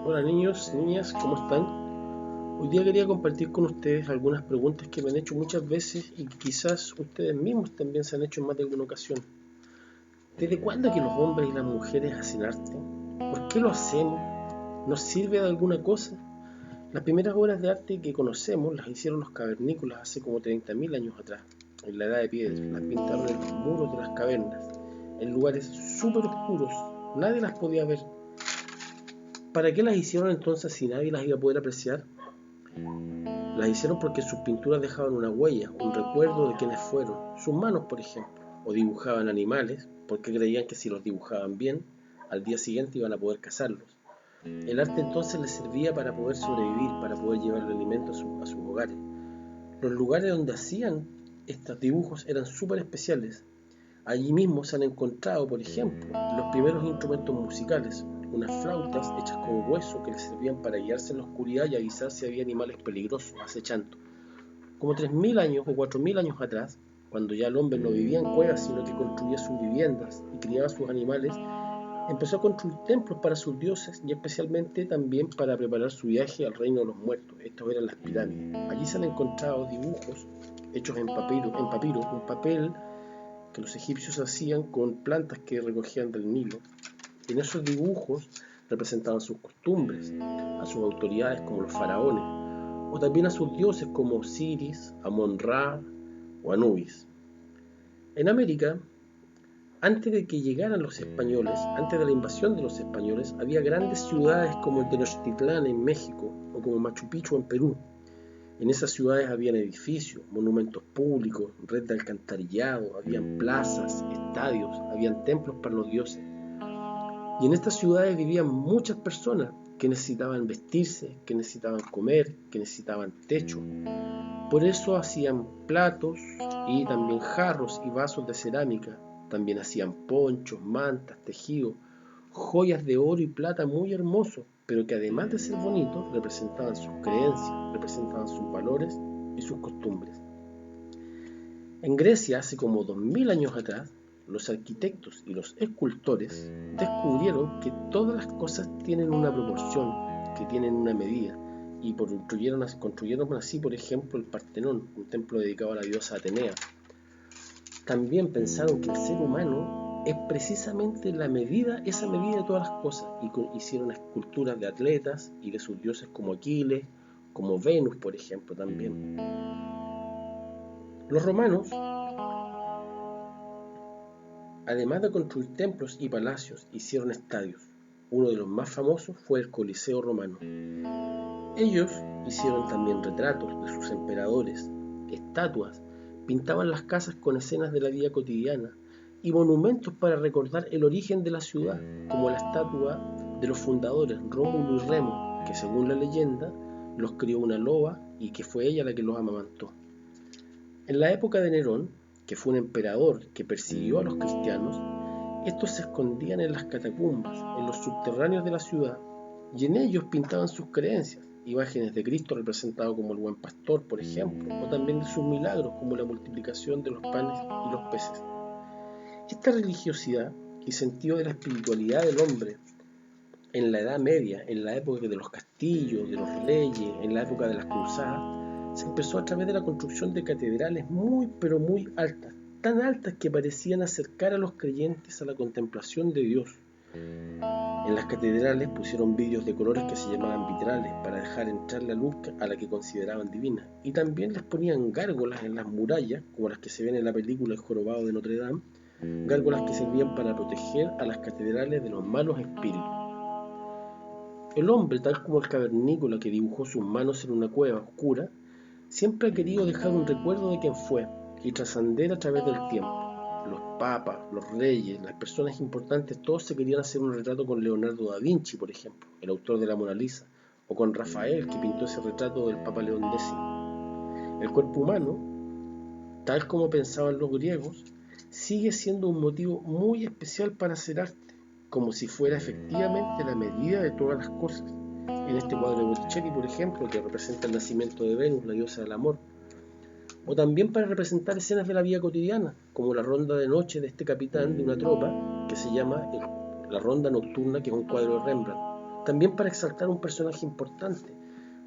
Hola niños, niñas, ¿cómo están? Hoy día quería compartir con ustedes algunas preguntas que me han hecho muchas veces y que quizás ustedes mismos también se han hecho en más de alguna ocasión. ¿Desde cuándo que los hombres y las mujeres hacen arte? ¿Por qué lo hacemos? ¿Nos sirve de alguna cosa? Las primeras obras de arte que conocemos las hicieron los cavernícolas hace como 30.000 años atrás, en la edad de piedra. Las pintaron en los muros de las cavernas, en lugares súper oscuros. Nadie las podía ver. ¿Para qué las hicieron entonces si nadie las iba a poder apreciar? Las hicieron porque sus pinturas dejaban una huella, un recuerdo de quienes fueron, sus manos por ejemplo, o dibujaban animales, porque creían que si los dibujaban bien, al día siguiente iban a poder cazarlos. El arte entonces les servía para poder sobrevivir, para poder llevar el alimento a sus hogares. Los lugares donde hacían estos dibujos eran súper especiales. Allí mismo se han encontrado, por ejemplo, los primeros instrumentos musicales, unas flautas hechas con hueso que les servían para guiarse en la oscuridad y avisar si había animales peligrosos acechando. Como 3.000 años o 4.000 años atrás, cuando ya el hombre no vivía en cuevas, sino que construía sus viviendas y criaba sus animales, empezó a construir templos para sus dioses y especialmente también para preparar su viaje al reino de los muertos. Estos eran las pirámides. Allí se han encontrado dibujos hechos en papiro, un papel que los egipcios hacían con plantas que recogían del Nilo. En esos dibujos representaban sus costumbres, a sus autoridades como los faraones, o también a sus dioses como Osiris, Amon-Ra o Anubis. En América, antes de que llegaran los españoles, antes de la invasión de los españoles, había grandes ciudades como el Tenochtitlán en México o como Machu Picchu en Perú. En esas ciudades habían edificios, monumentos públicos, red de alcantarillado, habían plazas, estadios, habían templos para los dioses. Y en estas ciudades vivían muchas personas que necesitaban vestirse, que necesitaban comer, que necesitaban techo. Por eso hacían platos y también jarros y vasos de cerámica. También hacían ponchos, mantas, tejidos, joyas de oro y plata muy hermosos, pero que además de ser bonitos, representaban sus creencias, representaban sus valores y sus costumbres. En Grecia, hace como 2000 años atrás, los arquitectos y los escultores descubrieron que todas las cosas tienen una proporción, que tienen una medida, y construyeron así, por ejemplo, el Partenón, un templo dedicado a la diosa Atenea. También pensaron que el ser humano es precisamente esa medida de todas las cosas, y hicieron esculturas de atletas y de sus dioses como Aquiles, como Venus, por ejemplo, también. Los romanos, además de construir templos y palacios, hicieron estadios. Uno de los más famosos fue el Coliseo romano. Ellos hicieron también retratos de sus emperadores, estatuas, pintaban las casas con escenas de la vida cotidiana y monumentos para recordar el origen de la ciudad, como la estatua de los fundadores Rómulo y Remo, que según la leyenda los crió una loba y que fue ella la que los amamantó. En la época de Nerón, que fue un emperador que persiguió a los cristianos, estos se escondían en las catacumbas, en los subterráneos de la ciudad, y en ellos pintaban sus creencias, imágenes de Cristo representado como el buen pastor, por ejemplo, o también de sus milagros como la multiplicación de los panes y los peces. Esta religiosidad y sentido de la espiritualidad del hombre en la Edad Media, en la época de los castillos, de los reyes, en la época de las cruzadas, se empezó a través de la construcción de catedrales muy pero muy altas, tan altas que parecían acercar a los creyentes a la contemplación de Dios. En las catedrales pusieron vidrios de colores que se llamaban vitrales para dejar entrar la luz a la que consideraban divina, y también les ponían gárgolas en las murallas, como las que se ven en la película El jorobado de Notre Dame, gárgolas que servían para proteger a las catedrales de los malos espíritus. El hombre, tal como el cavernícola que dibujó sus manos en una cueva oscura, siempre ha querido dejar un recuerdo de quién fue y trascender a través del tiempo. Los papas, los reyes, las personas importantes, todos se querían hacer un retrato con Leonardo da Vinci, por ejemplo, el autor de la Mona Lisa, o con Rafael, que pintó ese retrato del Papa León X. El cuerpo humano, tal como pensaban los griegos, sigue siendo un motivo muy especial para hacer arte, como si fuera efectivamente la medida de todas las cosas. En este cuadro de Botticelli, por ejemplo, que representa el nacimiento de Venus, la diosa del amor, o también para representar escenas de la vida cotidiana, como la ronda de noche de este capitán de una tropa que se llama La Ronda Nocturna, que es un cuadro de Rembrandt. también para exaltar a un personaje importante,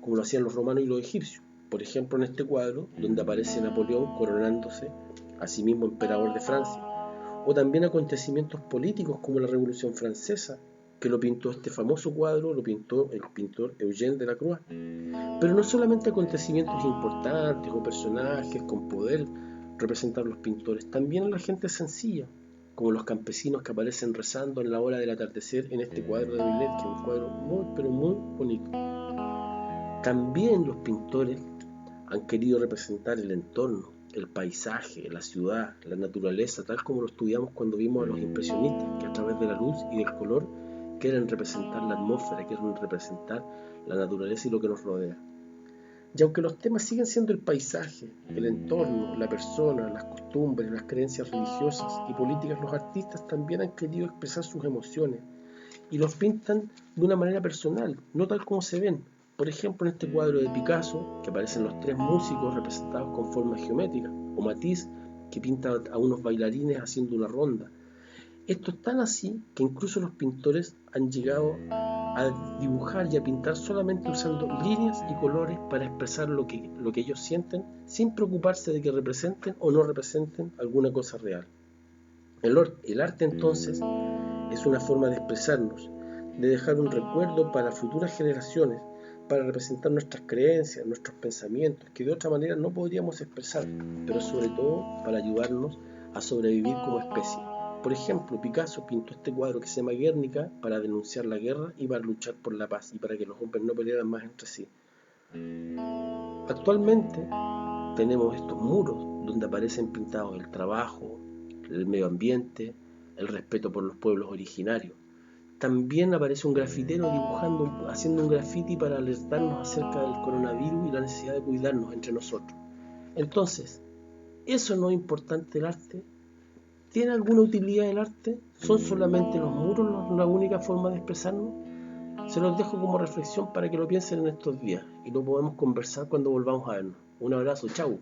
como lo hacían los romanos y los egipcios. Por ejemplo, en este cuadro, donde aparece Napoleón coronándose a sí mismo emperador de Francia, o también acontecimientos políticos como la Revolución Francesa, que lo pintó este famoso cuadro, lo pintó el pintor Eugène Delacroix. Pero no solamente acontecimientos importantes o personajes con poder representar los pintores, también la gente sencilla, como los campesinos que aparecen rezando en la hora del atardecer en este cuadro de Millet, que es un cuadro muy, pero muy bonito. También los pintores han querido representar el entorno, el paisaje, la ciudad, la naturaleza, tal como lo estudiamos cuando vimos a los impresionistas, que a través de la luz y del color quieren representar la atmósfera, quieren representar la naturaleza y lo que nos rodea. Y aunque los temas siguen siendo el paisaje, el entorno, la persona, las costumbres, las creencias religiosas y políticas, los artistas también han querido expresar sus emociones y los pintan de una manera personal, no tal como se ven. Por ejemplo, en este cuadro de Picasso, que aparecen los tres músicos representados con formas geométricas, o Matisse, que pinta a unos bailarines haciendo una ronda. Esto es tan así que incluso los pintores han llegado a dibujar y a pintar solamente usando líneas y colores para expresar lo que ellos sienten, sin preocuparse de que representen o no representen alguna cosa real. El arte entonces es una forma de expresarnos, de dejar un recuerdo para futuras generaciones, para representar nuestras creencias, nuestros pensamientos, que de otra manera no podríamos expresar, pero sobre todo para ayudarnos a sobrevivir como especie. Por ejemplo, Picasso pintó este cuadro que se llama Guernica para denunciar la guerra y para luchar por la paz y para que los hombres no pelearan más entre sí. Actualmente tenemos estos muros donde aparecen pintados el trabajo, el medio ambiente, el respeto por los pueblos originarios. También aparece un grafitero haciendo un grafiti para alertarnos acerca del coronavirus y la necesidad de cuidarnos entre nosotros. Entonces, ¿eso no es importante el arte? ¿Tiene alguna utilidad el arte? ¿Son solamente los muros la única forma de expresarnos? Se los dejo como reflexión para que lo piensen en estos días y lo podemos conversar cuando volvamos a vernos. Un abrazo, chau.